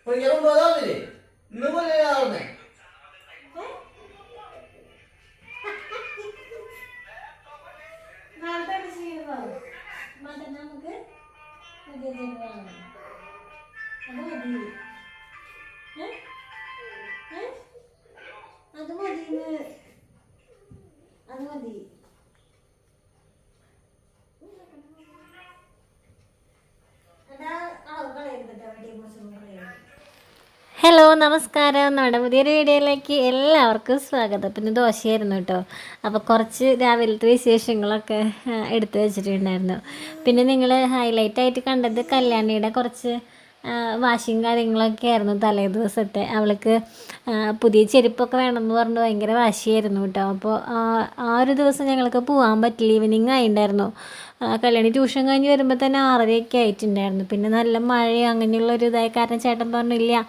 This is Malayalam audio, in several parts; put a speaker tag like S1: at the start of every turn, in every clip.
S1: അത് മതി അത് മതി. ഹലോ നമസ്കാരം. നമ്മുടെ പുതിയൊരു വീഡിയോയിലേക്ക് എല്ലാവർക്കും സ്വാഗതം. പിന്നെ ദോശയായിരുന്നു കേട്ടോ. അപ്പോൾ കുറച്ച് രാവിലത്തെ വിശേഷങ്ങളൊക്കെ എടുത്തു വെച്ചിട്ടുണ്ടായിരുന്നു. പിന്നെ നിങ്ങൾ ഹൈലൈറ്റായിട്ട് കണ്ടത് കല്യാണിയുടെ കുറച്ച് വാശിയും കാര്യങ്ങളൊക്കെ ആയിരുന്നു തലേ ദിവസത്തെ. അവൾക്ക് പുതിയ ചെരുപ്പൊക്കെ വേണമെന്ന് പറഞ്ഞ് ഭയങ്കര വാശിയായിരുന്നു കേട്ടോ. അപ്പോൾ ആ ഒരു ദിവസം ഞങ്ങൾക്ക് പോകാൻ പറ്റില്ല, ഈവനിങ് ആയിട്ടുണ്ടായിരുന്നു. കല്യാണി ട്യൂഷൻ കഴിഞ്ഞ് വരുമ്പോൾ തന്നെ 6:30 ആയിട്ടുണ്ടായിരുന്നു. പിന്നെ നല്ല മഴയും അങ്ങനെയുള്ളൊരു ഇതായ കാരണം ചേട്ടൻ പറഞ്ഞില്ല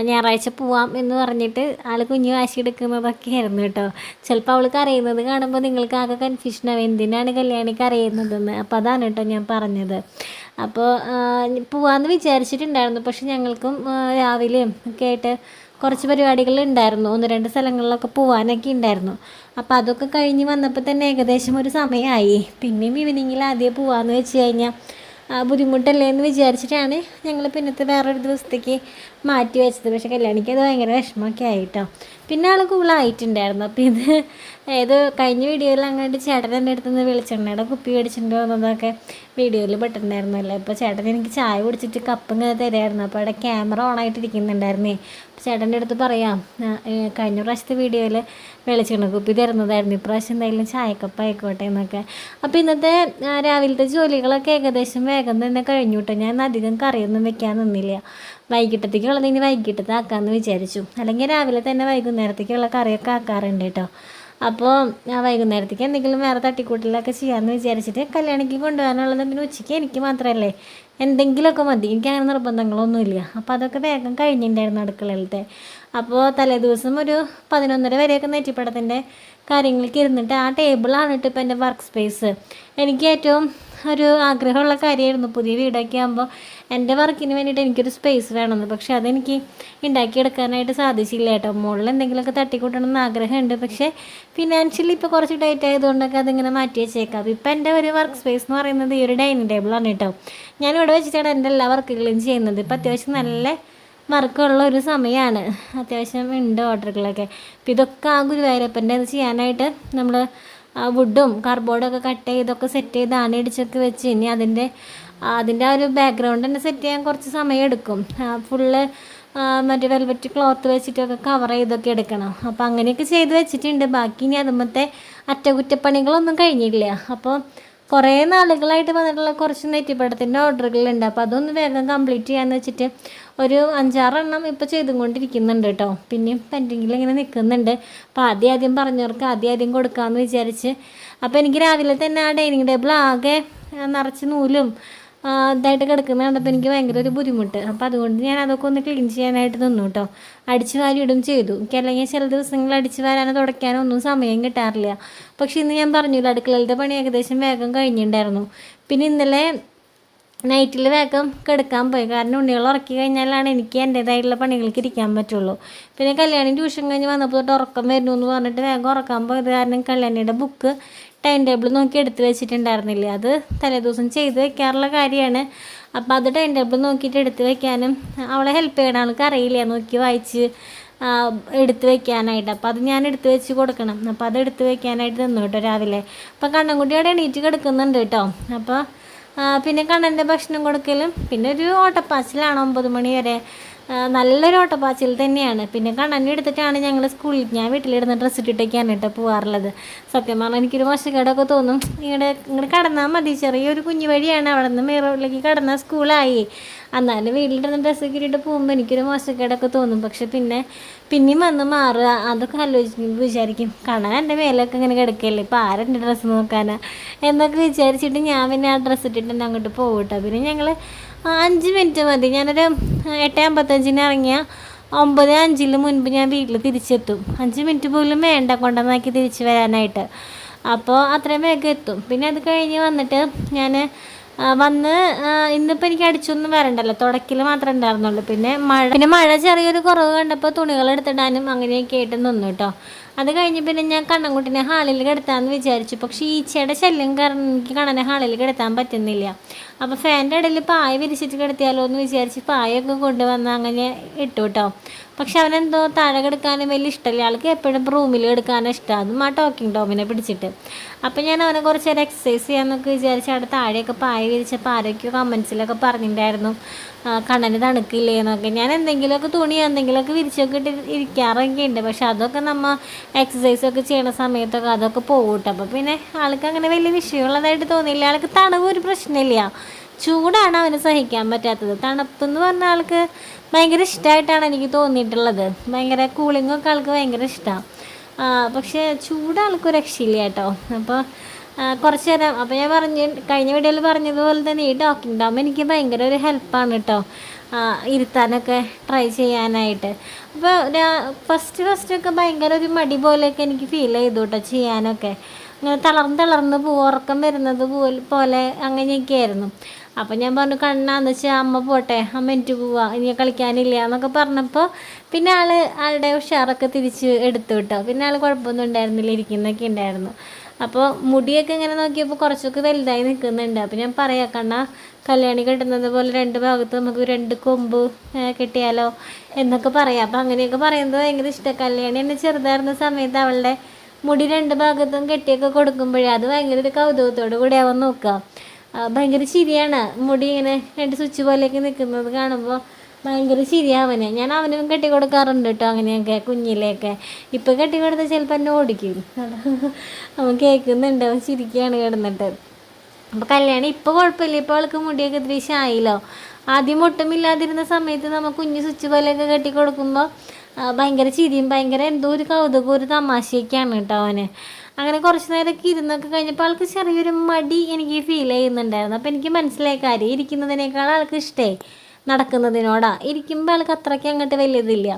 S1: ഞായറാഴ്ച പോവാം എന്ന് പറഞ്ഞിട്ട് ആൾ കുഞ്ഞ് വാശി എടുക്കുന്നതൊക്കെ ആയിരുന്നു കേട്ടോ. ചിലപ്പോൾ അവൾ കരയുന്നത് കാണുമ്പോൾ നിങ്ങൾക്ക് ആകെ കൺഫ്യൂഷനാവും എന്തിനാണ് കല്യാണിക്ക് അറിയുന്നതെന്ന്. അപ്പോൾ അതാണ് കേട്ടോ ഞാൻ പറഞ്ഞത്. അപ്പോൾ പോവാമെന്ന് വിചാരിച്ചിട്ടുണ്ടായിരുന്നു. പക്ഷെ ഞങ്ങൾക്കും രാവിലെയും ഒക്കെ ആയിട്ട് കുറച്ച് പരിപാടികളുണ്ടായിരുന്നു. 1-2 സ്ഥലങ്ങളിലൊക്കെ പോകാനൊക്കെ ഉണ്ടായിരുന്നു. അപ്പോൾ അതൊക്കെ കഴിഞ്ഞ് വന്നപ്പോൾ തന്നെ ഏകദേശം ഒരു സമയമായി. പിന്നെയും ഈവനിങ്ങിൽ ആദ്യം പോകാമെന്ന് വെച്ച് കഴിഞ്ഞാൽ ബുദ്ധിമുട്ടല്ലേ എന്ന് വിചാരിച്ചിട്ടാണ് ഞങ്ങൾ പിന്നത്തെ വേറൊരു ദിവസത്തേക്ക് മാറ്റി വെച്ചത്. പക്ഷേ കല്യാണിക്ക് അത് ഭയങ്കര വിഷമമൊക്കെ ആയിട്ടോ. പിന്നെ ആൾ കൂളായിട്ടുണ്ടായിരുന്നു. അപ്പോൾ ഇത് കഴിഞ്ഞ വീഡിയോയിൽ അങ്ങോട്ട് ചേട്ടൻ എൻ്റെ അടുത്ത് നിന്ന് വെളിച്ചെണ്ണയുടെ കുപ്പി മേടിച്ചിട്ടുണ്ടോ എന്നതൊക്കെ വീഡിയോയിൽ പെട്ടിട്ടുണ്ടായിരുന്നല്ലോ. അപ്പോൾ ചേട്ടൻ എനിക്ക് ചായ കുടിച്ചിട്ട് കപ്പ് ഇങ്ങനെ തരായിരുന്നു. അപ്പോൾ അവിടെ ക്യാമറ ഓണായിട്ടിരിക്കുന്നുണ്ടായിരുന്നേ. ചേട്ടൻ്റെ അടുത്ത് പറയാം കഴിഞ്ഞ പ്രാവശ്യത്തെ വീഡിയോയിൽ വെളിച്ചെണ്ണ കുപ്പി തരുന്നതായിരുന്നു, ഇപ്രാവശ്യം എന്തായാലും ചായക്കപ്പ് ആയിക്കോട്ടെ എന്നൊക്കെ. അപ്പോൾ ഇന്നത്തെ രാവിലത്തെ ജോലികളൊക്കെ ഏകദേശം വേഗം തന്നെ കഴിഞ്ഞു കേട്ടോ. ഞാൻ അധികം കറിയൊന്നും വെക്കാൻ നിന്നില്ല. വൈകിട്ടത്തേക്കുള്ളത് ഇനി വൈകിട്ടത്തെ ആക്കാമെന്ന് വിചാരിച്ചു. അല്ലെങ്കിൽ രാവിലെ തന്നെ വൈകുന്നേരത്തേക്കുള്ള കറിയൊക്കെ ആക്കാറുണ്ട് കേട്ടോ. അപ്പോൾ വൈകുന്നേരത്തേക്ക് എന്തെങ്കിലും വേറെ തട്ടിക്കൂട്ടിലൊക്കെ ചെയ്യാമെന്ന് വിചാരിച്ചിട്ട് കല്യാണിക്ക് കൊണ്ടുപോകാനുള്ളത് പിന്നെ ഉച്ചയ്ക്ക് എനിക്ക് മാത്രമല്ലേ എന്തെങ്കിലുമൊക്കെ മതി, എനിക്ക് അങ്ങനെ നിർബന്ധങ്ങളൊന്നുമില്ല. അപ്പോൾ അതൊക്കെ വേഗം കഴിഞ്ഞിട്ടുണ്ടായിരുന്നു അടുക്കളയിലത്തെ. അപ്പോൾ തലേ ദിവസം ഒരു 11:30 വരെയൊക്കെ നെറ്റിപ്പടത്തിൻ്റെ കാര്യങ്ങൾക്ക് ഇരുന്നിട്ട് ആ ടേബിളാണ് കേട്ടോ ഇപ്പോൾ എൻ്റെ വർക്ക് സ്പേസ്. എനിക്ക് ഏറ്റവും ഒരു ആഗ്രഹമുള്ള കാര്യമായിരുന്നു പുതിയ വീടൊക്കെ ആകുമ്പോൾ എൻ്റെ വർക്കിന് വേണ്ടിയിട്ട് എനിക്കൊരു സ്പേസ് വേണമെന്ന്. പക്ഷേ അതെനിക്ക് ഉണ്ടാക്കിയെടുക്കാനായിട്ട് സാധിച്ചില്ല കേട്ടോ. മുകളിൽ എന്തെങ്കിലുമൊക്കെ തട്ടിക്കൂട്ടണമെന്ന് ആഗ്രഹമുണ്ട്. പക്ഷേ ഫിനാൻഷ്യലി ഇപ്പോൾ കുറച്ച് ടൈറ്റ് ആയതുകൊണ്ടൊക്കെ അതിങ്ങനെ മാറ്റി വെച്ചേക്കാം. ഇപ്പോൾ എൻ്റെ ഒരു വർക്ക് സ്പേസ് എന്ന് പറയുന്നത് ഈ ഒരു ഡൈനിങ് ടേബിളാണ് കേട്ടോ. ഞാനിവിടെ വെച്ചിട്ടാണ് എൻ്റെ എല്ലാ വർക്കുകളും ചെയ്യുന്നത്. ഇപ്പോൾ അത്യാവശ്യം നല്ല വർക്കുള്ള ഒരു സമയമാണ്, അത്യാവശ്യം ഉണ്ട് ഓർഡറുകളൊക്കെ. അപ്പോൾ ഇതൊക്കെ ആ ഗുരുവായൂരപ്പൻ്റെ അത് ചെയ്യാനായിട്ട് നമ്മൾ വുഡും കാർഡ്ബോർഡൊക്കെ കട്ട് ചെയ്തൊക്കെ സെറ്റ് ചെയ്ത് ആണിയടിച്ചൊക്കെ വെച്ച് ഇനി അതിൻ്റെ ആ ഒരു ബാക്ക്ഗ്രൗണ്ട് തന്നെ സെറ്റ് ചെയ്യാൻ കുറച്ച് സമയം എടുക്കും. ഫുള്ള് മറ്റേ വെൽവെറ്റ് ക്ലോത്ത് വെച്ചിട്ടൊക്കെ കവർ ചെയ്തൊക്കെ എടുക്കണം. അപ്പോൾ അങ്ങനെയൊക്കെ ചെയ്ത് വെച്ചിട്ടുണ്ട്. ബാക്കി ഇനി അതുമത്തെ അറ്റകുറ്റപ്പണികളൊന്നും കഴിഞ്ഞില്ല. അപ്പോൾ കുറേ നാളുകളായിട്ട് വന്നിട്ടുള്ള കുറച്ച് നെറ്റിപ്പടത്തിൻ്റെ ഓർഡറുകളുണ്ട്. അപ്പോൾ അതൊന്ന് വേഗം കംപ്ലീറ്റ് ചെയ്യാമെന്ന് വെച്ചിട്ട് ഒരു 5-6 എണ്ണം ഇപ്പോൾ ചെയ്തും കൊണ്ടിരിക്കുന്നുണ്ട് കേട്ടോ. പിന്നെയും പെൻഡിങ്ങിൽ ഇങ്ങനെ നിൽക്കുന്നുണ്ട്. അപ്പോൾ ആദ്യം പറഞ്ഞവർക്ക് ആദ്യം കൊടുക്കാമെന്ന് വിചാരിച്ച്. അപ്പോൾ എനിക്ക് രാവിലെ തന്നെ ആ ഡൈനിങ് ടേബിൾ ആകെ നിറച്ച് നൂലും ഇതായിട്ട് കിടക്കുന്ന കണ്ടപ്പോൾ എനിക്ക് ഭയങ്കര ഒരു ബുദ്ധിമുട്ട്. അപ്പോൾ അതുകൊണ്ട് ഞാൻ അതൊക്കെ ഒന്ന് ക്ലീൻ ചെയ്യാനായിട്ട് നിന്നു കേട്ടോ. അടിച്ച് വാരിയിടും ചെയ്തു. എനിക്ക് അല്ലെങ്കിൽ ചില ദിവസങ്ങൾ അടിച്ച് വാരാനോ തുടയ്ക്കാനോ ഒന്നും സമയം കിട്ടാറില്ല. പക്ഷേ ഇന്ന് ഞാൻ പറഞ്ഞില്ല അടുക്കളയിലത്തെ പണി ഏകദേശം വേഗം കഴിഞ്ഞിട്ടുണ്ടായിരുന്നു. പിന്നെ ഇന്നലെ നൈറ്റിൽ വേഗം കിടക്കാൻ പോയി. കാരണം ഉണ്ണികൾ ഉറക്കി കഴിഞ്ഞാലാണ് എനിക്ക് എൻ്റേതായിട്ടുള്ള പണികൾക്ക് ഇരിക്കാൻ പറ്റുള്ളൂ. പിന്നെ കല്യാണി ട്യൂഷൻ കഴിഞ്ഞ് വന്നപ്പോൾ തൊട്ട് ഉറക്കം വരുന്നു എന്ന് പറഞ്ഞിട്ട് വേഗം ഉറക്കാൻ പോയത് കാരണം കല്യാണിയുടെ ബുക്ക് ടൈം ടേബിൾ നോക്കി എടുത്ത് വെച്ചിട്ടുണ്ടായിരുന്നില്ല. അത് തലേദിവസം ചെയ്ത് വെക്കാറുള്ള കാര്യമാണ്. അപ്പോൾ അത് ടൈം ടേബിൾ നോക്കിയിട്ട് എടുത്ത് വെക്കാനും അവളെ ഹെൽപ്പ് ചെയ്യണം. ആൾക്ക് അറിയില്ല നോക്കി വായിച്ച് എടുത്ത് വെക്കാനായിട്ട്. അപ്പോൾ അത് ഞാൻ എടുത്ത് വെച്ച് കൊടുക്കണം. അപ്പോൾ അത് എടുത്ത് വെക്കാനായിട്ട് നിന്നു കേട്ടോ രാവിലെ. അപ്പോൾ കണ്ണൻകുട്ടി അവിടെ എണീറ്റ് കിടക്കുന്നുണ്ട് കേട്ടോ. അപ്പോൾ പിന്നെ കണ്ണൻ്റെ ഭക്ഷണം കൊടുക്കലും പിന്നെ ഒരു ഓട്ടപ്പാച്ചിലാണ് 9 മണി വരെ. നല്ലൊരു ഓട്ടപ്പാച്ചിൽ തന്നെയാണ്. പിന്നെ കണ്ണനെ എടുത്തിട്ടാണ് ഞങ്ങൾ സ്കൂളിൽ ഞാൻ വീട്ടിലിടുന്ന ഡ്രസ്സ് ഇട്ടിട്ടൊക്കെയാണ് കേട്ടോ പോകാറുള്ളത്. സത്യം പറഞ്ഞാൽ എനിക്കൊരു മോശക്കേടൊക്കെ തോന്നും. ഇങ്ങോട്ട് കടന്നാൽ മതി, ചെറിയൊരു കുഞ്ഞു വഴിയാണ്, അവിടെ നിന്ന് മെയിൻ റോഡിലേക്ക് കടന്നാൽ സ്കൂളായി. എന്നാലും വീട്ടിലിടുന്ന ഡ്രസ്സൊക്കെ ഇട്ടിട്ട് പോകുമ്പോൾ എനിക്കൊരു മോശക്കേടൊക്കെ തോന്നും. പക്ഷെ പിന്നെയും വന്ന് മാറുക അതൊക്കെ ആലോചിക്കുമ്പോൾ വിചാരിക്കും കണ്ണൻ എൻ്റെ മേലൊക്കെ ഇങ്ങനെ കിടക്കല്ലേ, ഇപ്പോൾ ആരെൻ്റെ ഡ്രസ്സ് നോക്കാനാ എന്നൊക്കെ വിചാരിച്ചിട്ട് ഞാൻ പിന്നെ ആ ഡ്രസ്സ് ഇട്ടിട്ട് തന്നെ അങ്ങോട്ട് പോകും കേട്ടോ. പിന്നെ ഞങ്ങൾ 5 മിനിറ്റ് മതി. ഞാനൊരു 8:55 ഇറങ്ങിയാൽ 9:05 മുൻപ് ഞാൻ വീട്ടിൽ തിരിച്ചെത്തും. 5 മിനിറ്റ് പോലും വേണ്ട കൊണ്ടുവന്നാക്കി തിരിച്ച് വരാനായിട്ട്. അപ്പോൾ അത്രയും വേഗം എത്തും. പിന്നെ അത് കഴിഞ്ഞ് വന്നിട്ട് ഞാൻ വന്ന് ഇന്നിപ്പോൾ എനിക്ക് അടിച്ചൊന്നും വരണ്ടല്ലോ, തുടക്കൽ മാത്രമേ ഉണ്ടായിരുന്നുള്ളൂ. പിന്നെ മഴ ചെറിയൊരു കുറവ് കണ്ടപ്പോൾ തുണികൾ എടുത്തിടാനും അങ്ങനെയൊക്കെ ആയിട്ട് നിന്നു കേട്ടോ. അത് കഴിഞ്ഞ് പിന്നെ ഞാൻ കണ്ണൻകുട്ടിനെ ഹാളിൽ കിടത്താമെന്ന് വിചാരിച്ചു. പക്ഷേ ഈച്ചയുടെ ശല്യം കാരണം എനിക്ക് കണ്ണനെ ഹാളിൽ കിടത്താൻ പറ്റുന്നില്ല. അപ്പോൾ ഫാൻ്റെ ഇടയിൽ പായ വിരിച്ചിട്ട് കിടത്തിയാലോ എന്ന് വിചാരിച്ച് പായൊക്കെ കൊണ്ടുവന്ന് അങ്ങനെ ഇട്ടു കേട്ടോ. പക്ഷെ അവനെന്തോ താഴെ കിടക്കാനും വലിയ ഇഷ്ടമില്ല. ആൾക്ക് എപ്പോഴും റൂമിൽ കിടക്കാനും ഇഷ്ടം, അതും ആ ടോക്കിംഗ് ടോമിനെ പിടിച്ചിട്ട്. അപ്പോൾ ഞാൻ അവനെ കുറച്ച് നേരം എക്സസൈസ് ചെയ്യാമെന്നൊക്കെ വിചാരിച്ച് അവിടെ താഴെയൊക്കെ പായ വിരിച്ചപ്പോൾ ആരൊക്കെയോ കമൻസിലൊക്കെ പറഞ്ഞിട്ടുണ്ടായിരുന്നു കണ്ണന് തണുക്കില്ലേ എന്നൊക്കെ. ഞാൻ എന്തെങ്കിലുമൊക്കെ തുണിയോ എന്തെങ്കിലുമൊക്കെ വിരിച്ചൊക്കെ ഇട്ട് ഇരിക്കാറൊക്കെ ഉണ്ട്. പക്ഷെ അതൊക്കെ നമ്മൾ എക്സസൈസൊക്കെ ചെയ്യണ സമയത്തൊക്കെ അതൊക്കെ പോകട്ടെ. അപ്പോൾ പിന്നെ ആൾക്ക് അങ്ങനെ വലിയ വിഷയമുള്ളതായിട്ട് തോന്നിയില്ല. ആൾക്ക് തണുപ്പ് ഒരു പ്രശ്നമില്ല, ചൂടാണ് അവന് സഹിക്കാൻ പറ്റാത്തത്. തണുപ്പെന്ന് പറഞ്ഞ ആൾക്ക് ഭയങ്കര ഇഷ്ടമായിട്ടാണ് എനിക്ക് തോന്നിയിട്ടുള്ളത്. ഭയങ്കര കൂളിങ്ങൊക്കെ ആൾക്ക് ഭയങ്കര ഇഷ്ടമാണ്. പക്ഷേ ചൂടാൾക്കൊരു രക്ഷയില്ല കേട്ടോ. അപ്പോൾ കുറച്ച് നേരം അപ്പോൾ ഞാൻ കഴിഞ്ഞ വീഡിയോയിൽ പറഞ്ഞതുപോലെ തന്നെ ഈ ടോക്കിംഗ് ടോം എനിക്ക് ഭയങ്കര ഒരു ഹെൽപ്പാണ് കേട്ടോ, ഇരുത്താനൊക്കെ ട്രൈ ചെയ്യാനായിട്ട്. അപ്പോൾ ഫസ്റ്റൊക്കെ ഭയങ്കര ഒരു മടി പോലെയൊക്കെ എനിക്ക് ഫീൽ ചെയ്തു കേട്ടോ ചെയ്യാനൊക്കെ. അങ്ങനെ തളർന്ന് പോവും, ഉറക്കം വരുന്നത് പോലെ അങ്ങനെയൊക്കെ ആയിരുന്നു. അപ്പം ഞാൻ പറഞ്ഞു കണ്ണാന്ന് വെച്ചാൽ അമ്മ പോട്ടെ, അമ്മ എനിക്ക് പോവാ, ഇനി കളിക്കാനില്ല എന്നൊക്കെ പറഞ്ഞപ്പോൾ പിന്നെ ആളുടെ ഉഷാറൊക്കെ തിരിച്ച് എടുത്തു കേട്ടോ. പിന്നെ ആൾ കുഴപ്പമൊന്നും ഉണ്ടായിരുന്നില്ല, ഇരിക്കുന്നൊക്കെ ഉണ്ടായിരുന്നു. അപ്പോൾ മുടിയൊക്കെ ഇങ്ങനെ നോക്കിയപ്പോൾ കുറച്ചൊക്കെ വലുതായി നിൽക്കുന്നുണ്ട്. അപ്പോൾ ഞാൻ പറയാം കണ്ണ കല്യാണി കെട്ടുന്നത് പോലെ 2 ഭാഗത്ത് നമുക്ക് 2 കൊമ്പ് കെട്ടിയാലോ എന്നൊക്കെ പറയാം. അപ്പോൾ അങ്ങനെയൊക്കെ പറയുന്നത് ഭയങ്കര ഇഷ്ടമാണ്. കല്യാണി എന്നെ ചെറുതായിരുന്ന സമയത്ത് അവളുടെ മുടി 2 ഭാഗത്തും കെട്ടിയൊക്കെ കൊടുക്കുമ്പോഴേ അത് ഭയങ്കര ഒരു കൗതുകത്തോടു കൂടി അവൻ നോക്കുക. ഭയങ്കര ചിരിയാണ്, മുടി ഇങ്ങനെ 2 സ്വിച്ച് പോലെയൊക്കെ നിൽക്കുന്നത് കാണുമ്പോൾ ഭയങ്കര ചിരിയാവന്. ഞാൻ അവനും കെട്ടി കൊടുക്കാറുണ്ട് കേട്ടോ അങ്ങനെയൊക്കെ കുഞ്ഞിലെയൊക്കെ. ഇപ്പം കെട്ടി കൊടുത്താൽ ചിലപ്പോൾ എന്നെ ഓടിക്കും. അവൻ കേൾക്കുന്നുണ്ട്, അവൻ ചിരിക്കുകയാണ് കിടന്നിട്ട്. അപ്പോൾ കല്യാണം ഇപ്പോൾ കുഴപ്പമില്ല, ഇപ്പോൾ അവൾക്ക് മുടിയൊക്കെ ഇത്തിരി ആയില്ലോ. ആദ്യം ഒട്ടുമില്ലാതിരുന്ന സമയത്ത് നമ്മൾ കുഞ്ഞ് സ്വിച്ച് പോലെയൊക്കെ കെട്ടി കൊടുക്കുമ്പോൾ ഭയങ്കര ചിരിയും ഭയങ്കര എന്തോ ഒരു കൗതുകം ഒരു തമാശയൊക്കെയാണ് കേട്ടോ അവന്. അങ്ങനെ കുറച്ച് നേരമൊക്കെ ഇരുന്നൊക്കെ കഴിഞ്ഞപ്പോൾ ആൾക്ക് ചെറിയൊരു മടി എനിക്ക് ഫീൽ ചെയ്യുന്നുണ്ടായിരുന്നു. അപ്പോൾ എനിക്ക് മനസ്സിലായ കാര്യം ഇരിക്കുന്നതിനേക്കാൾ ആൾക്ക് ഇഷ്ടമായി നടക്കുന്നതിനോടാ. ഇരിക്കുമ്പോൾ ആൾക്ക് അത്രയ്ക്ക് അങ്ങോട്ട് വലിയതില്ല.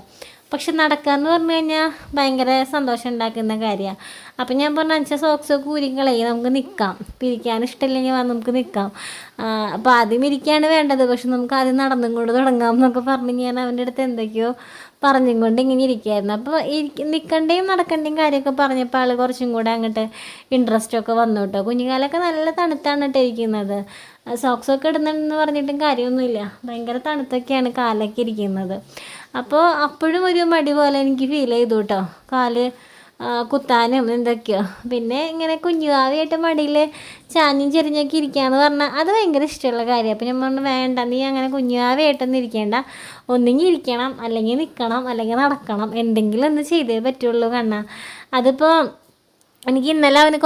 S1: പക്ഷെ നടക്കാമെന്ന് പറഞ്ഞു കഴിഞ്ഞാൽ ഭയങ്കര സന്തോഷം ഉണ്ടാക്കുന്ന കാര്യമാണ്. അപ്പം ഞാൻ പറഞ്ഞു അഞ്ച് സോക്സൊക്കെ ഊരിക്കളയും, നമുക്ക് നിൽക്കാം, പിരിക്കാൻ ഇഷ്ടമില്ലെങ്കിൽ നമുക്ക് നിൽക്കാം. അപ്പോൾ ആദ്യം ഇരിക്കുകയാണ് വേണ്ടത്, പക്ഷെ നമുക്ക് ആദ്യം നടന്നും കൊണ്ട് തുടങ്ങാം എന്നൊക്കെ പറഞ്ഞ് ഞാൻ അവൻ്റെ അടുത്ത് എന്തൊക്കെയോ പറഞ്ഞും കൊണ്ട് ഇങ്ങനെ ഇരിക്കുകയായിരുന്നു. അപ്പോൾ നിൽക്കേണ്ടയും നടക്കേണ്ടയും കാര്യമൊക്കെ പറഞ്ഞപ്പോൾ ആൾ കുറച്ചും കൂടെ അങ്ങോട്ട് ഇൻട്രസ്റ്റൊക്കെ വന്നു കേട്ടോ. കുഞ്ഞുകാലൊക്കെ നല്ല തണുത്താണ് കേട്ടോ ഇരിക്കുന്നത്. സോക്സൊക്കെ ഇടുന്നുണ്ടെന്ന് പറഞ്ഞിട്ടും കാര്യമൊന്നുമില്ല, ഭയങ്കര തണുത്തൊക്കെയാണ് കാലൊക്കെ ഇരിക്കുന്നത്. അപ്പോൾ അപ്പോഴും ഒരു മടി പോലെ എനിക്ക് ഫീൽ ചെയ്തു കേട്ടോ, കാല് കുത്താനും എന്തൊക്കെയോ. പിന്നെ ഇങ്ങനെ കുഞ്ഞുവാവിയായിട്ട് മടിയിൽ ചാഞ്ഞും ചെരിഞ്ഞൊക്കെ ഇരിക്കുകയെന്ന് പറഞ്ഞാൽ അത് ഭയങ്കര ഇഷ്ടമുള്ള കാര്യം. അപ്പോൾ ഞാൻ പറഞ്ഞു വേണ്ട, നീ അങ്ങനെ കുഞ്ഞുവാവിയായിട്ടൊന്നും ഇരിക്കേണ്ട, ഒന്നെങ്കിൽ ഇരിക്കണം, അല്ലെങ്കിൽ നിൽക്കണം, അല്ലെങ്കിൽ നടക്കണം, എന്തെങ്കിലും ഒന്ന് ചെയ്തേ പറ്റുള്ളൂ കണ്ണ. അതിപ്പോൾ എനിക്ക് ഇന്നലെ അവന്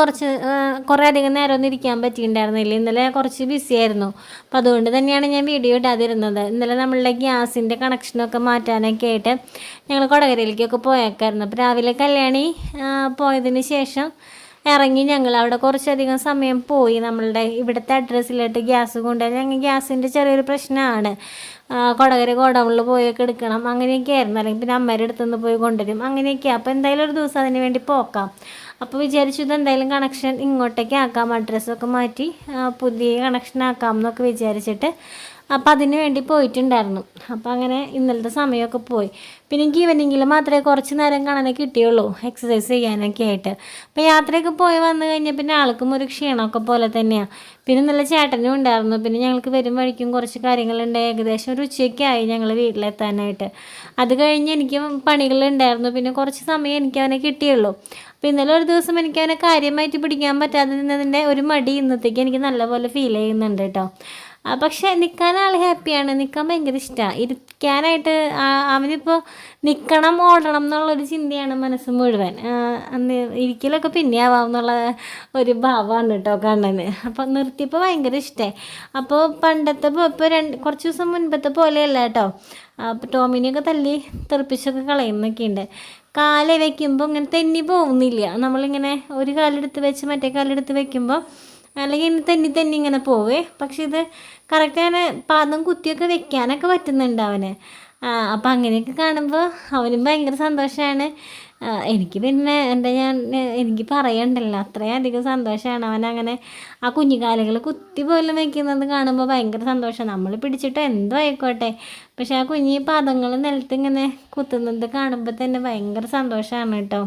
S1: കുറേ അധികം നേരമൊന്നും ഇരിക്കാൻ പറ്റിയിട്ടുണ്ടായിരുന്നില്ല. ഇന്നലെ കുറച്ച് ബിസി ആയിരുന്നു. അപ്പോൾ അതുകൊണ്ട് തന്നെയാണ് ഞാൻ വീഡിയോ ഇടാതിരുന്നത്. ഇന്നലെ നമ്മളുടെ ഗ്യാസിൻ്റെ കണക്ഷനൊക്കെ മാറ്റാനൊക്കെ ആയിട്ട് ഞങ്ങൾ കൊടകരയിലേക്കൊക്കെ പോയേക്കായിരുന്നു. അപ്പോൾ രാവിലെ കല്യാണി പോയതിന് ശേഷം ഇറങ്ങി ഞങ്ങൾ അവിടെ കുറച്ചധികം സമയം പോയി. നമ്മളുടെ ഇവിടുത്തെ അഡ്രസ്സിലോട്ട് ഗ്യാസ് കൊണ്ടുപോയി. ഞങ്ങൾ ഗ്യാസിൻ്റെ ചെറിയൊരു പ്രശ്നമാണ്, കൊടകര ഗോഡൗണിൽ പോയൊക്കെ എടുക്കണം, അങ്ങനെയൊക്കെ ആയിരുന്നു. അല്ലെങ്കിൽ പിന്നെ അമ്മയുടെ അടുത്തുനിന്ന് പോയി കൊണ്ടുവരും, അങ്ങനെയൊക്കെയാണ്. അപ്പോൾ എന്തായാലും ഒരു ദിവസം അതിന് വേണ്ടി പോക്കാം. അപ്പോൾ വിചാരിച്ചു ഇതെന്തായാലും കണക്ഷൻ ഇങ്ങോട്ടേക്ക് ആക്കാം, അഡ്രസ്സൊക്കെ മാറ്റി പുതിയ കണക്ഷൻ ആക്കാം എന്നൊക്കെ വിചാരിച്ചിട്ട് അപ്പോൾ അതിന് വേണ്ടി പോയിട്ടുണ്ടായിരുന്നു. അപ്പോൾ അങ്ങനെ ഇന്നലത്തെ സമയമൊക്കെ പോയി. പിന്നെ എനിക്ക് ഈവനിങ്ങിൽ മാത്രമേ കുറച്ച് നേരം കാണാനേ കിട്ടിയുള്ളൂ എക്സസൈസ് ചെയ്യാനൊക്കെ ആയിട്ട്. അപ്പോൾ യാത്രയൊക്കെ പോയി വന്നു കഴിഞ്ഞാൽ പിന്നെ ആൾക്കും ഒരു ക്ഷീണമൊക്കെ പോലെ തന്നെയാണ്. പിന്നെ നല്ല ചേട്ടനും ഉണ്ടായിരുന്നു. പിന്നെ ഞങ്ങൾക്ക് വരും വഴിക്കും കുറച്ച് കാര്യങ്ങളുണ്ട്. ഏകദേശം ഒരു ഉച്ചയ്ക്കായി ഞങ്ങൾ വീട്ടിലെത്താനായിട്ട്. അത് കഴിഞ്ഞ് എനിക്ക് പണികളുണ്ടായിരുന്നു. പിന്നെ കുറച്ച് സമയം എനിക്ക് അവനെ കിട്ടിയുള്ളൂ. അപ്പോൾ ഇന്നലെ ഒരു ദിവസം എനിക്ക് അവനെ കാര്യമായിട്ട് പിടിക്കാൻ പറ്റാതിരുന്നതിൻ്റെ ഒരു മടി ഇന്നത്തേക്ക് എനിക്ക് നല്ലപോലെ ഫീൽ ചെയ്യുന്നുണ്ട് കേട്ടോ. പക്ഷേ നിൽക്കാൻ ആൾ ഹാപ്പിയാണ്, നിൽക്കാൻ ഭയങ്കര ഇഷ്ടമാണ്. ഇരിക്കാനായിട്ട് അവനിപ്പോൾ നിൽക്കണം ഓടണം എന്നുള്ളൊരു ചിന്തയാണ് മനസ്സ് മുഴുവൻ. ഇരിക്കലൊക്കെ പിന്നെ ആവാമെന്നുള്ള ഒരു ഭാവമാണ് കേട്ടോ കണ്ണന്. അപ്പോൾ നിർത്തിയപ്പോൾ ഭയങ്കര ഇഷ്ടമായി. അപ്പോൾ പണ്ടത്തെ ഇപ്പോൾ കുറച്ച് ദിവസം മുൻപത്തെ പോലെയല്ല കേട്ടോ. അപ്പോൾ ടോമിനെയൊക്കെ തല്ലി തെറിപ്പിച്ചൊക്കെ കളയുന്നൊക്കെ ഉണ്ട്. കാല് വയ്ക്കുമ്പോൾ ഇങ്ങനെ തെന്നി പോകുന്നില്ല. നമ്മളിങ്ങനെ ഒരു കാലെടുത്ത് വെച്ച് മറ്റേ കാലെടുത്ത് വയ്ക്കുമ്പോൾ അല്ലെങ്കിൽ തെന്നി ഇങ്ങനെ പോവേ. പക്ഷെ ഇത് കറക്റ്റ് അങ്ങനെ പാദം കുത്തിയൊക്കെ വെക്കാനൊക്കെ പറ്റുന്നുണ്ട് അവന്. അപ്പം അങ്ങനെയൊക്കെ കാണുമ്പോൾ അവനും ഭയങ്കര സന്തോഷമാണ്. എനിക്ക് പിന്നെ എനിക്ക് പറയണ്ടല്ലോ, അത്രയധികം സന്തോഷമാണ് അവനങ്ങനെ ആ കുഞ്ഞുകാലുകൾ കുത്തി പോലും വയ്ക്കുന്നത് കാണുമ്പോൾ ഭയങ്കര സന്തോഷമാണ്. നമ്മൾ പിടിച്ചിട്ട് എന്തോ ആയിക്കോട്ടെ, പക്ഷെ ആ കുഞ്ഞി പാദങ്ങൾ നിലത്ത് ഇങ്ങനെ കുത്തുന്നത് കാണുമ്പോൾ തന്നെ ഭയങ്കര സന്തോഷമാണ് കേട്ടോ.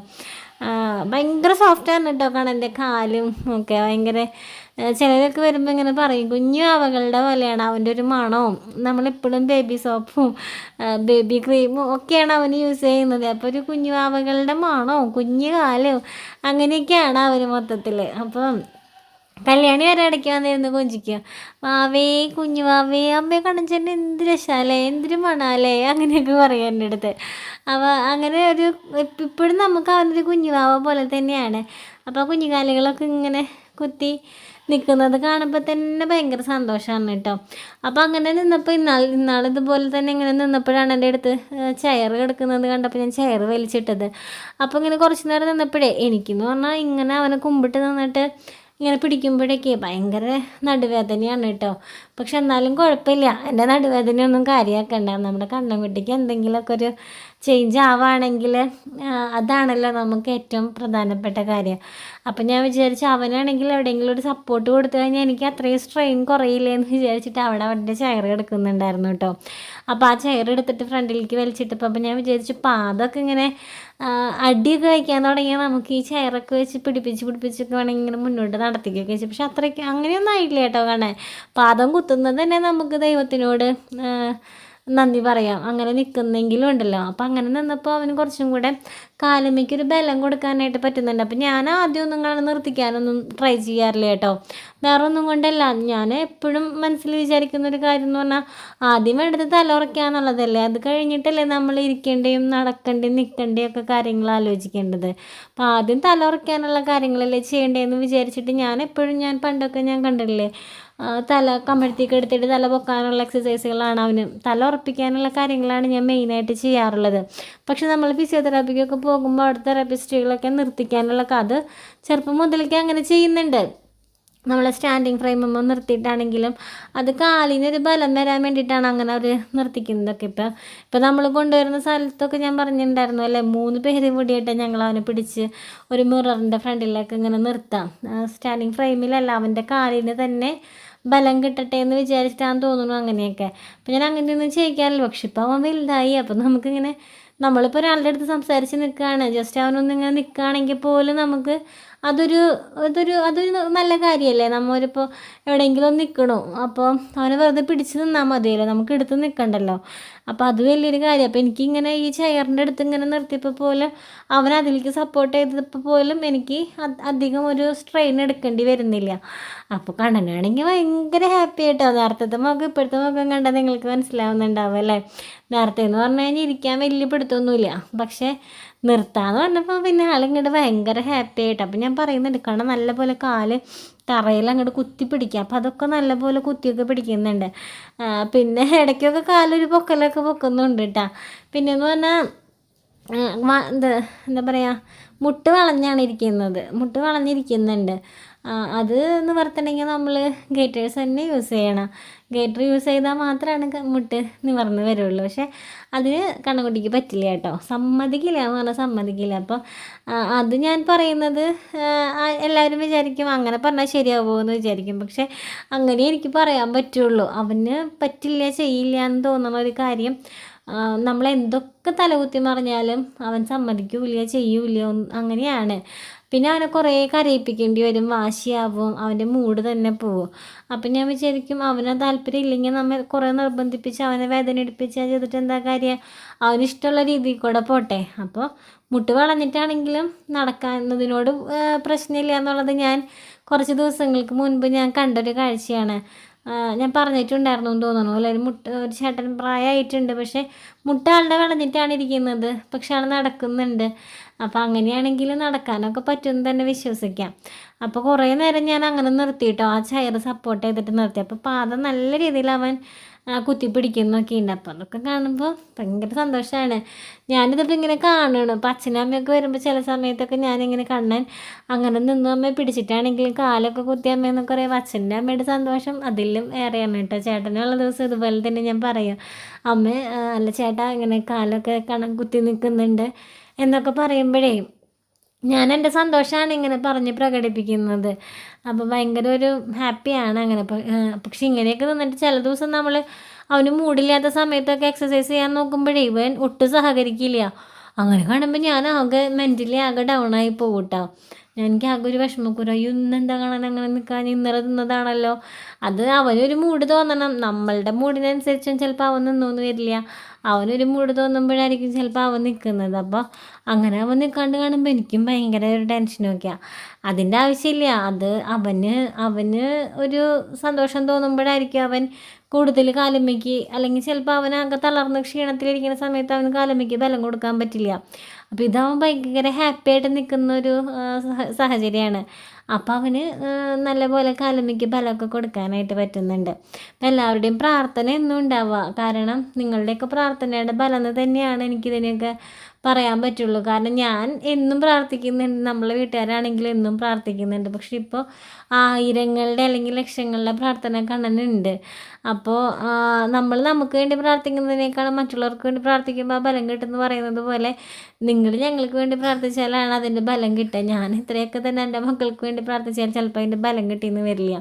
S1: ഭയങ്കര സോഫ്റ്റാണ് കേട്ടോ കാണാൻ, എൻ്റെ കാലും ഒക്കെ ഭയങ്കര. ചിലരൊക്കെ വരുമ്പോൾ ഇങ്ങനെ പറയും കുഞ്ഞു ആവകളുടെ പോലെയാണ് അവൻ്റെ ഒരു മണവും. നമ്മളെപ്പോഴും ബേബി സോപ്പും ബേബി ക്രീമും ഒക്കെയാണ് അവന് യൂസ് ചെയ്യുന്നത്. അപ്പോൾ ഒരു കുഞ്ഞു ആവകളുടെ മണവും കുഞ്ഞു കാലും അങ്ങനെയൊക്കെയാണ് അവർ മൊത്തത്തിൽ. അപ്പം കല്യാണി വരെ ഇടയ്ക്ക് വന്നിരുന്ന് കൊഞ്ചിക്കും, വാവേ കുഞ്ഞു വാവേ അമ്മയെ കണ്ണഞ്ചേട്ടൻ എന്ത് രസാലേ, എന്തൊരു മണാലേ, അങ്ങനെയൊക്കെ പറയും എൻ്റെ അടുത്ത്. അപ്പോൾ അങ്ങനെ ഒരു ഇപ്പോഴും നമുക്ക് അവനൊരു കുഞ്ഞുവാവ പോലെ തന്നെയാണ്. അപ്പോൾ കുഞ്ഞുകാലുകളൊക്കെ ഇങ്ങനെ കുത്തി നിൽക്കുന്നത് കാണുമ്പോൾ തന്നെ ഭയങ്കര സന്തോഷമാണ് കേട്ടോ. അപ്പോൾ അങ്ങനെ നിന്നപ്പോൾ ഇതുപോലെ തന്നെ ഇങ്ങനെ നിന്നപ്പോഴാണ് എൻ്റെ അടുത്ത് ചെയർ കിടക്കുന്നത് കണ്ടപ്പോൾ ഞാൻ ചെയർ വലിച്ചിട്ടത്. അപ്പോൾ ഇങ്ങനെ കുറച്ച് നേരം നിന്നപ്പോഴേ എനിക്കെന്ന് പറഞ്ഞാൽ ഇങ്ങനെ അവനെ കുമ്പിട്ട് നിന്നിട്ട് ഇങ്ങനെ പിടിക്കുമ്പോഴേക്ക് ഭയങ്കര നടുവേദനയാണ് കേട്ടോ. പക്ഷെ എന്നാലും കുഴപ്പമില്ല, എൻ്റെ നടുവേദനയൊന്നും കാര്യമാക്കണ്ട. നമ്മുടെ കണ്ണൻകുട്ടിക്ക് എന്തെങ്കിലുമൊക്കെ ഒരു ചേഞ്ച് ആവുകയാണെങ്കിൽ അതാണല്ലോ നമുക്ക് ഏറ്റവും പ്രധാനപ്പെട്ട കാര്യം. അപ്പം ഞാൻ വിചാരിച്ചു അവനാണെങ്കിൽ എവിടെയെങ്കിലും ഒരു സപ്പോർട്ട് കൊടുത്തു കഴിഞ്ഞാൽ എനിക്ക് അത്രയും സ്ട്രെയിൻ കുറയില്ലേ എന്ന് വിചാരിച്ചിട്ട് അവൻ്റെ ചെയർ എടുക്കുന്നുണ്ടായിരുന്നു കേട്ടോ. അപ്പോൾ ആ ചെയർ എടുത്തിട്ട് ഫ്രണ്ടിലേക്ക് വലിച്ചിട്ടപ്പോൾ അപ്പം ഞാൻ വിചാരിച്ചു പാദമൊക്കെ ഇങ്ങനെ അടിയൊക്കെ വയ്ക്കാൻ തുടങ്ങിയാൽ നമുക്ക് ഈ ചെയറൊക്കെ വെച്ച് പിടിപ്പിച്ചൊക്കെ വേണമെങ്കിൽ ഇങ്ങനെ മുന്നോട്ട് നടത്തിക്കൊക്കെ വെച്ചു. പക്ഷെ അത്രയ്ക്ക് അങ്ങനെയൊന്നും ആയിട്ടില്ല കേട്ടോ കാണാൻ. പാദം കുത്തുന്നത് തന്നെ നമുക്ക് ദൈവത്തിനോട് നന്ദി പറയാം, അങ്ങനെ നിൽക്കുന്നെങ്കിലും ഉണ്ടല്ലോ. അപ്പം അങ്ങനെ നിന്നപ്പോൾ അവന് കുറച്ചും കൂടെ കാലുമ്മയ്ക്കൊരു ബലം കൊടുക്കാനായിട്ട് പറ്റുന്നുണ്ട്. അപ്പം ഞാൻ ആദ്യമൊന്നും നിർത്തിക്കാനൊന്നും ട്രൈ ചെയ്യാറില്ല കേട്ടോ. വേറെ ഒന്നും കൊണ്ടല്ല, ഞാൻ എപ്പോഴും മനസ്സിൽ വിചാരിക്കുന്നൊരു കാര്യം എന്ന് പറഞ്ഞാൽ ആദ്യം എടുത്ത് തലയുറക്കുക എന്നുള്ളതല്ലേ. അത് കഴിഞ്ഞിട്ടല്ലേ നമ്മൾ ഇരിക്കേണ്ടയും നടക്കേണ്ടയും നിൽക്കേണ്ടയും ഒക്കെ കാര്യങ്ങൾ ആലോചിക്കേണ്ടത്. അപ്പോൾ ആദ്യം തലയുറക്കാനുള്ള കാര്യങ്ങളല്ലേ ചെയ്യേണ്ടതെന്ന് വിചാരിച്ചിട്ട് ഞാൻ പണ്ടൊക്കെ ഞാൻ കണ്ടില്ലേ, തല കമഴ്ത്തിയൊക്കെ എടുത്തിട്ട് തല പൊക്കാനുള്ള എക്സസൈസുകളാണ് അവന്, തല ഉറപ്പിക്കാനുള്ള കാര്യങ്ങളാണ് ഞാൻ മെയിനായിട്ട് ചെയ്യാറുള്ളത്. പക്ഷെ നമ്മൾ ഫിസിയോതെറാപ്പിക്കൊക്കെ പോകുമ്പോൾ അവിടുത്തെ തെറാപ്പിസ്റ്റുകളൊക്കെ നിർത്തിക്കാനുള്ള അത് ചെറുപ്പം മുതലേക്ക് അങ്ങനെ ചെയ്യുന്നുണ്ട്. നമ്മൾ സ്റ്റാൻഡിങ് ഫ്രെയിമുമ്പോൾ നിർത്തിയിട്ടാണെങ്കിലും അത് കാലിനൊരു ബലം വരാൻ വേണ്ടിയിട്ടാണ് അങ്ങനെ അവർ നിർത്തിക്കുന്നതൊക്കെ. ഇപ്പോൾ നമ്മൾ കൊണ്ടുവരുന്ന സ്ഥലത്തൊക്കെ ഞാൻ പറഞ്ഞിട്ടുണ്ടായിരുന്നു അല്ലേ, 3 പേര് കൂടിയിട്ട് ഞങ്ങൾ അവനെ പിടിച്ച് ഒരു മിററിൻ്റെ ഫ്രണ്ടിലേക്ക് ഇങ്ങനെ നിർത്താം. സ്റ്റാൻഡിങ് ഫ്രെയിമിലല്ല, അവൻ്റെ കാലിന് തന്നെ ബലം കിട്ടട്ടെ എന്ന് വിചാരിച്ചിട്ടാന്ന് തോന്നുന്നു അങ്ങനെയൊക്കെ. അപ്പം ഞാൻ അങ്ങനെയൊന്നും ചെയ്യിക്കാറില്ല. പക്ഷെ ഇപ്പോൾ അവൻ വലുതായി. അപ്പം നമുക്കിങ്ങനെ നമ്മളിപ്പോൾ ഒരാളുടെ അടുത്ത് സംസാരിച്ച് നിൽക്കുകയാണ്, ജസ്റ്റ് അവനൊന്നിങ്ങനെ നിൽക്കുകയാണെങ്കിൽ പോലും നമുക്ക് അതൊരു നല്ല കാര്യമല്ലേ. നമ്മളിപ്പോൾ എവിടെയെങ്കിലും നിൽക്കണോ, അപ്പോൾ അവനെ വെറുതെ പിടിച്ച് നിന്നാൽ മതിയല്ലോ, നമുക്ക് എടുത്ത് നിൽക്കണ്ടല്ലോ. അപ്പോൾ അത് വലിയൊരു കാര്യം. അപ്പോൾ എനിക്കിങ്ങനെ ഈ ചെയറിൻ്റെ അടുത്ത് ഇങ്ങനെ നിർത്തിയപ്പോൾ പോലും അവൻ അതിലേക്ക് സപ്പോർട്ട് ചെയ്തപ്പോൾ പോലും എനിക്ക് അധികം ഒരു സ്ട്രെയിൻ എടുക്കേണ്ടി വരുന്നില്ല. അപ്പോൾ കണ്ണനാണെങ്കിൽ ഭയങ്കര ഹാപ്പി ആയിട്ടോ. നേരത്തെ മുഖം ഇപ്പോഴത്തെ മുഖം കണ്ടാൽ നിങ്ങൾക്ക് മനസ്സിലാവുന്നുണ്ടാവും അല്ലേ. നേരത്തെ എന്ന് പറഞ്ഞു കഴിഞ്ഞാൽ ഇരിക്കാൻ വലിയ പിടുത്തമൊന്നുമില്ല, പക്ഷേ നിർത്താമെന്ന് പറഞ്ഞപ്പോൾ പിന്നെ ആളിങ്ങോട്ട് ഭയങ്കര ഹാപ്പി ആയിട്ട്. അപ്പം ഞാൻ പറയുന്നുണ്ട്, കാരണം നല്ലപോലെ കാല് തറയിൽ അങ്ങോട്ട് കുത്തി പിടിക്കുക. അപ്പം അതൊക്കെ നല്ലപോലെ കുത്തിയൊക്കെ പിടിക്കുന്നുണ്ട്. പിന്നെ ഇടയ്ക്കൊക്കെ കാലൊരു പൊക്കലൊക്കെ പൊക്കുന്നുണ്ട് കേട്ടോ. പിന്നെയെന്ന് പറഞ്ഞാൽ എന്താ പറയുക, മുട്ട് വളഞ്ഞിരിക്കുന്നുണ്ട്. അത് നിവർത്തണമെങ്കിൽ നമ്മൾ ഗേറ്റേഴ്സ് തന്നെ യൂസ് ചെയ്യണം. ഗേറ്റർ യൂസ് ചെയ്താൽ മാത്രമാണ് മുട്ട് നിവർന്ന് വരുള്ളൂ. പക്ഷേ അതിന് കണ്ണൻകുട്ടിക്ക് പറ്റില്ല കേട്ടോ, സമ്മതിക്കില്ല എന്ന് പറഞ്ഞാൽ സമ്മതിക്കില്ല. അപ്പോൾ അത് ഞാൻ പറയുന്നത് എല്ലാവരും വിചാരിക്കും അങ്ങനെ പറഞ്ഞാൽ ശരിയാവുമോ എന്ന് വിചാരിക്കും. പക്ഷേ അങ്ങനെ എനിക്ക് പറയാൻ പറ്റുള്ളൂ. അവന് പറ്റില്ല, ചെയ്യില്ല എന്ന് തോന്നുന്ന ഒരു കാര്യം നമ്മൾ എന്തൊക്കെ തലകുത്തി മറിഞ്ഞാലും അവൻ സമ്മതിക്കില്ല, ചെയ്യൂല, അങ്ങനെയാണ്. പിന്നെ അവനെ കുറേ കരയിപ്പിക്കേണ്ടി വരും, വാശിയാവും, അവൻ്റെ മൂഡ് തന്നെ പോവും. അപ്പം ഞാൻ വിചാരിക്കും അവന് താല്പര്യം ഇല്ലെങ്കിൽ നമ്മൾ കുറേ നിർബന്ധിപ്പിച്ച് അവനെ വേദന എടുപ്പിച്ച് ചെയ്തിട്ട് എന്താ കാര്യം, അവനിഷ്ടമുള്ള രീതിയിൽ കൂടെ പോട്ടെ. അപ്പോൾ മുട്ട് വളഞ്ഞിട്ടാണെങ്കിലും നടക്കുന്നതിനോട് പ്രശ്നമില്ല എന്നുള്ളത് ഞാൻ കുറച്ച് ദിവസങ്ങൾക്ക് മുൻപ് ഞാൻ കണ്ടൊരു കാഴ്ചയാണ്. ഞാൻ പറഞ്ഞിട്ടുണ്ടായിരുന്നു എന്ന് തോന്നുന്നു അല്ലെ, ഒരു ചേട്ടൻ പ്രായമായിട്ടുണ്ട്, പക്ഷേ മുട്ട ആളുടെ വളഞ്ഞിട്ടാണ് ഇരിക്കുന്നത്, പക്ഷെ ആൾ നടക്കുന്നുണ്ട്. അപ്പോൾ അങ്ങനെയാണെങ്കിൽ നടക്കാനൊക്കെ പറ്റുമെന്ന് തന്നെ വിശ്വസിക്കാം. അപ്പോൾ കുറേ നേരം ഞാൻ അങ്ങനെ നിർത്തിയിട്ടോ, ആ ചെയർ സപ്പോർട്ട് ചെയ്തിട്ട് നിർത്തി. അപ്പോൾ പാദം നല്ല രീതിയിൽ അവൻ കുത്തിപ്പിടിക്കുന്നൊക്കെ ഉണ്ട്. അപ്പോൾ അതൊക്കെ കാണുമ്പോൾ ഭയങ്കര സന്തോഷമാണ്. ഞാനിതിപ്പോൾ ഇങ്ങനെ കാണണം. അപ്പോൾ അച്ഛനും അമ്മയൊക്കെ വരുമ്പോൾ ചില സമയത്തൊക്കെ ഞാനിങ്ങനെ കണ്ണൻ അങ്ങനെ നിന്നും അമ്മയെ പിടിച്ചിട്ടാണെങ്കിലും കാലൊക്കെ കുത്തി അമ്മയെന്നൊക്കെ പറയുമ്പോൾ അച്ഛൻ്റെ അമ്മയുടെ സന്തോഷം അതിലും ഏറെയാണ് കേട്ടോ. ചേട്ടനുള്ള ദിവസം ഇതുപോലെ തന്നെ ഞാൻ പറയും, അമ്മ അല്ല ചേട്ടാ ഇങ്ങനെ കാലൊക്കെ കുത്തി നിൽക്കുന്നുണ്ട് എന്നൊക്കെ പറയുമ്പോഴേ ഞാൻ എൻ്റെ സന്തോഷമാണ് ഇങ്ങനെ പറഞ്ഞ് പ്രകടിപ്പിക്കുന്നത്. അപ്പോൾ ഭയങ്കര ഒരു ഹാപ്പിയാണ് അങ്ങനെ. പക്ഷെ ഇങ്ങനെയൊക്കെ നിന്നിട്ട് ചില ദിവസം നമ്മൾ അവന് മൂടില്ലാത്ത സമയത്തൊക്കെ എക്സസൈസ് ചെയ്യാൻ നോക്കുമ്പോഴേ ഇവൻ ഒട്ടും സഹകരിക്കില്ല. അങ്ങനെ കാണുമ്പോൾ ഞാൻ ആകെ മെൻ്റലി ആകെ ഡൗൺ ആയി പോകും കേട്ടോ. എനിക്ക് ആകെ ഒരു വിഷമക്കുറ, അയ്യോ ഇന്നെന്താ കാണാൻ അങ്ങനെ നിൽക്കാൻ, ഇന്നലെ തിന്നതാണല്ലോ. അത് അവനൊരു മൂഡ് തോന്നണം. നമ്മളുടെ മൂഡിനനുസരിച്ചും ചിലപ്പോൾ അവൻ നിന്നൊന്നും വരില്ല. അവനൊരു മൂഡ് തോന്നുമ്പോഴായിരിക്കും ചിലപ്പോൾ അവൻ നിൽക്കുന്നത്. അപ്പോൾ അങ്ങനെ അവൻ നിൽക്കാണ്ട് കാണുമ്പോൾ എനിക്കും ഭയങ്കര ഒരു ടെൻഷനൊക്കെയാണ്. അതിൻ്റെ ആവശ്യമില്ല. അത് അവന് ഒരു സന്തോഷം തോന്നുമ്പോഴായിരിക്കും അവൻ കൂടുതൽ കാലുമ്മയ്ക്ക്, അല്ലെങ്കിൽ ചിലപ്പോൾ അവനാകെ തളർന്ന് ക്ഷീണത്തിലിരിക്കുന്ന സമയത്ത് അവന് കാലുമ്മയ്ക്ക് ബലം കൊടുക്കാൻ പറ്റില്ല. അപ്പോൾ ഇതാവൻ ഭയങ്കര ഹാപ്പി ആയിട്ട് നിൽക്കുന്ന ഒരു സാഹചര്യമാണ്. അപ്പോൾ അവന് നല്ലപോലെ കാലുമ്മയ്ക്ക് ബലമൊക്കെ കൊടുക്കാനായിട്ട് പറ്റുന്നുണ്ട്. അപ്പം എല്ലാവരുടെയും പ്രാർത്ഥന എന്നും ഉണ്ടാവുക. കാരണം നിങ്ങളുടെയൊക്കെ പ്രാർത്ഥനയുടെ ബലം തന്നെയാണ് എനിക്കിതിനെയൊക്കെ പറയാൻ പറ്റുള്ളൂ. കാരണം ഞാൻ എന്നും പ്രാർത്ഥിക്കുന്നുണ്ട്, നമ്മളെ വീട്ടുകാരാണെങ്കിലും എന്നും പ്രാർത്ഥിക്കുന്നുണ്ട്. പക്ഷെ ഇപ്പോൾ ആയിരങ്ങളുടെ അല്ലെങ്കിൽ ലക്ഷങ്ങളുടെ പ്രാർത്ഥന കണ്ണനുണ്ട്. അപ്പോൾ നമ്മൾ നമുക്ക് വേണ്ടി പ്രാർത്ഥിക്കുന്നതിനേക്കാളും മറ്റുള്ളവർക്ക് വേണ്ടി പ്രാർത്ഥിക്കുമ്പോൾ ആ ബലം കിട്ടുമെന്ന് പറയുന്നത് പോലെ നിങ്ങൾ ഞങ്ങൾക്ക് വേണ്ടി പ്രാർത്ഥിച്ചാലാണ് അതിൻ്റെ ബലം കിട്ടുക. ഞാൻ ഇത്രയൊക്കെ തന്നെ എൻ്റെ മക്കൾക്ക് വേണ്ടി പ്രാർത്ഥിച്ചാൽ ചിലപ്പോൾ അതിൻ്റെ ബലം കിട്ടിയെന്ന് വരില്ല.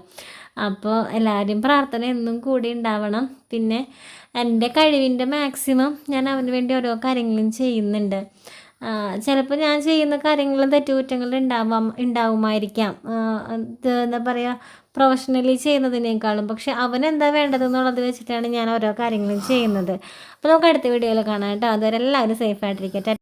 S1: അപ്പോൾ എല്ലാവരും പ്രാർത്ഥന എന്നും കൂടി ഉണ്ടാവണം. പിന്നെ എൻ്റെ കഴിവിൻ്റെ മാക്സിമം ഞാൻ അവന് വേണ്ടി ഓരോ കാര്യങ്ങളും ചെയ്യുന്നുണ്ട്. ചിലപ്പോൾ ഞാൻ ചെയ്യുന്ന കാര്യങ്ങളും തെറ്റുകുറ്റങ്ങൾ ഉണ്ടാവുമായിരിക്കാം, എന്താ പറയുക, പ്രൊഫഷണലി ചെയ്യുന്നതിനേക്കാളും. പക്ഷെ അവനെന്താ വേണ്ടതെന്നുള്ളത് വെച്ചിട്ടാണ് ഞാൻ ഓരോ കാര്യങ്ങളും ചെയ്യുന്നത്. അപ്പോൾ നമുക്ക് അടുത്ത വീഡിയോയിൽ കാണാം കേട്ടോ. അതുവരെ എല്ലാവരും സേഫായിട്ടിരിക്കട്ടെ.